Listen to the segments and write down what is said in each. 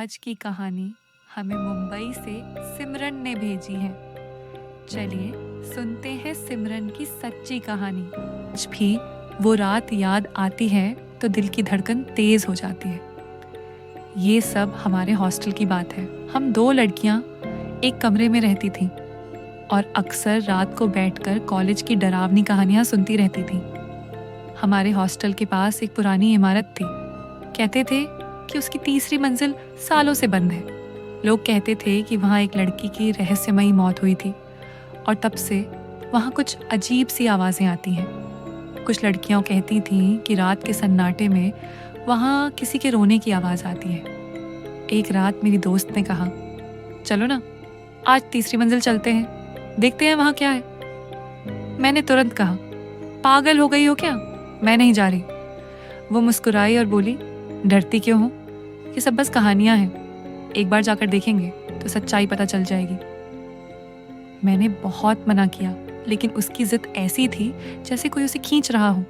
आज की कहानी हमें मुंबई से सिमरन ने भेजी है। चलिए सुनते हैं सिमरन की सच्ची कहानी। आज भी वो रात याद आती है तो दिल की धड़कन तेज हो जाती है। ये सब हमारे हॉस्टल की बात है। हम 2 लड़कियां एक कमरे में रहती थीं और अक्सर रात को बैठकर कॉलेज की डरावनी कहानियां सुनती रहती थीं। हमारे हॉस्टल के पास एक पुरानी इमारत थी। कहते थे कि उसकी 3री मंजिल सालों से बंद है। लोग कहते थे कि वहाँ एक लड़की की रहस्यमयी मौत हुई थी और तब से वहाँ कुछ अजीब सी आवाज़ें आती हैं। कुछ लड़कियां कहती थीं कि रात के सन्नाटे में वहाँ किसी के रोने की आवाज़ आती है। एक रात मेरी दोस्त ने कहा, चलो ना आज 3री मंजिल चलते हैं, देखते हैं वहाँ क्या है। मैंने तुरंत कहा, पागल हो गई हो क्या, मैं नहीं जा रही। वो मुस्कुराई और बोली, डरती क्यों हो, ये सब बस कहानियां हैं, एक बार जाकर देखेंगे तो सच्चाई पता चल जाएगी। मैंने बहुत मना किया लेकिन उसकी जिद ऐसी थी जैसे कोई उसे खींच रहा हो।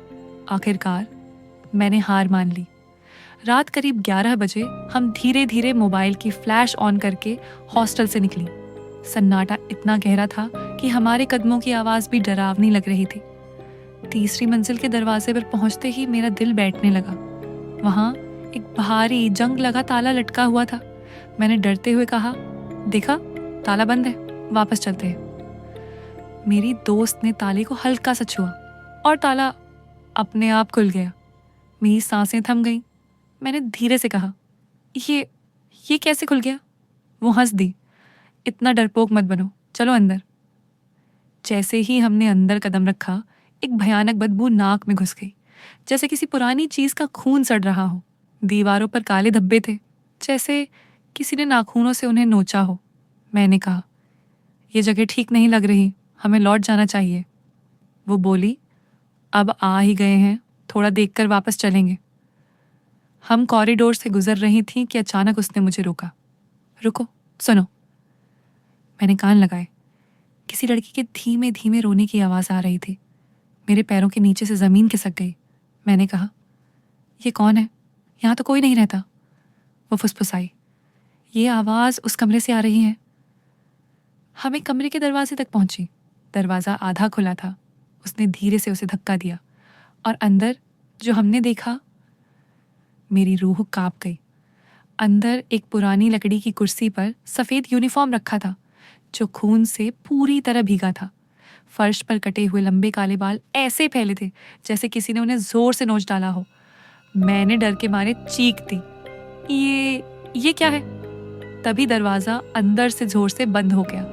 आखिरकार मैंने हार मान ली। रात करीब 11 बजे हम धीरे धीरे मोबाइल की फ्लैश ऑन करके हॉस्टल से निकली। सन्नाटा इतना गहरा था कि हमारे कदमों की आवाज़ भी डरावनी लग रही थी। 3री मंजिल के दरवाजे पर पहुंचते ही मेरा दिल बैठने लगा। वहां एक भारी जंग लगा ताला लटका हुआ था। मैंने डरते हुए कहा, देखा ताला बंद है, वापस चलते हैं। मेरी दोस्त ने ताले को हल्का सा छुआ और ताला अपने आप खुल गया। मेरी सांसें थम गईं। मैंने धीरे से कहा, ये कैसे खुल गया? वो हंस दी, इतना डरपोक मत बनो, चलो अंदर। जैसे ही हमने अंदर कदम रखा, एक भयानक बदबू नाक में घुस गई, जैसे किसी पुरानी चीज का खून सड़ रहा हो। दीवारों पर काले धब्बे थे, जैसे किसी ने नाखूनों से उन्हें नोचा हो। मैंने कहा, यह जगह ठीक नहीं लग रही, हमें लौट जाना चाहिए। वो बोली, अब आ ही गए हैं, थोड़ा देखकर वापस चलेंगे। हम कॉरिडोर से गुजर रही थीं कि अचानक उसने मुझे रोका। रुको, सुनो। मैंने कान लगाए। किसी लड़की के धीमे धीमे रोने की आवाज़ आ रही थी। मेरे पैरों के नीचे से ज़मीन खिसक गई। मैंने कहा, ये कौन है? यहाँ तो कोई नहीं रहता। वो फुसफुसाई, ये आवाज़ उस कमरे से आ रही है। हम एक कमरे के दरवाजे तक पहुंची। दरवाज़ा आधा खुला था। उसने धीरे से उसे धक्का दिया और अंदर जो हमने देखा, मेरी रूह कांप गई। अंदर एक पुरानी लकड़ी की कुर्सी पर सफ़ेद यूनिफॉर्म रखा था जो खून से पूरी तरह भीगा था। फर्श पर कटे हुए लंबे काले बाल ऐसे फैले थे जैसे किसी ने उन्हें जोर से नोच डाला हो। मैंने डर के मारे चीख दी, ये क्या है? तभी दरवाजा अंदर से जोर से बंद हो गया।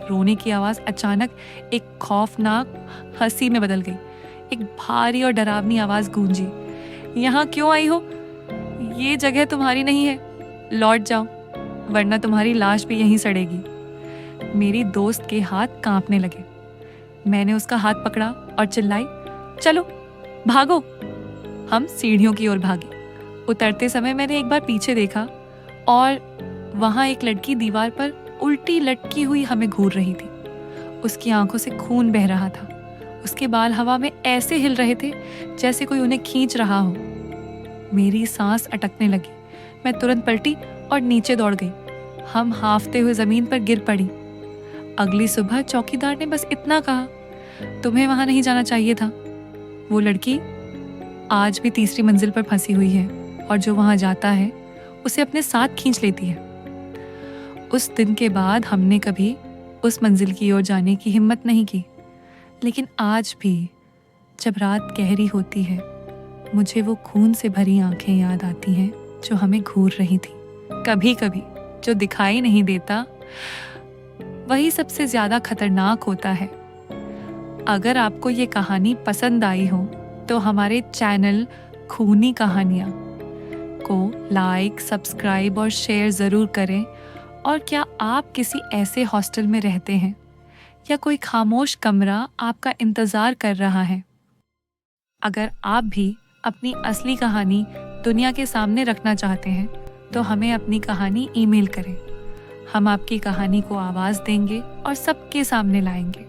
रोने की आवाज़ अचानक एक खौफनाक हंसी में बदल गई। एक भारी और डरावनी आवाज़ गूंजी, यहाँ क्यों आई हो? ये जगह तुम्हारी नहीं है, लौट जाओ वरना तुम्हारी लाश भी यहीं सड़ेगी। मेरी दोस्त के हाथ कांपने लगे। मैंने उसका हाथ पकड़ा और चिल्लाई, चलो भागो। हम सीढ़ियों की ओर भागे। उतरते समय मैंने एक बार पीछे देखा और वहां एक लड़की दीवार पर उल्टी लटकी हुई हमें घूर रही थी। उसकी आंखों से खून बह रहा था। उसके बाल हवा में ऐसे हिल रहे थे जैसे कोई उन्हें खींच रहा हो। मेरी सांस अटकने लगी। मैं तुरंत पलटी और नीचे दौड़ गई। हम हांफते हुए जमीन पर गिर पड़ी। अगली सुबह चौकीदार ने बस इतना कहा, तुम्हें वहां नहीं जाना चाहिए था। वो लड़की आज भी 3री मंजिल पर फंसी हुई है और जो वहां जाता है उसे अपने साथ खींच लेती है। उस दिन के बाद हमने कभी उस मंजिल की ओर जाने की हिम्मत नहीं की। लेकिन आज भी जब रात गहरी होती है, मुझे वो खून से भरी आंखें याद आती हैं जो हमें घूर रही थी। कभी कभी जो दिखाई नहीं देता वही सबसे ज्यादा खतरनाक होता है। अगर आपको ये कहानी पसंद आई हो तो हमारे चैनल खूनी कहानियाँ को लाइक, सब्सक्राइब और शेयर ज़रूर करें। और क्या आप किसी ऐसे हॉस्टल में रहते हैं या कोई खामोश कमरा आपका इंतज़ार कर रहा है? अगर आप भी अपनी असली कहानी दुनिया के सामने रखना चाहते हैं तो हमें अपनी कहानी ईमेल करें। हम आपकी कहानी को आवाज़ देंगे और सबके सामने लाएंगे।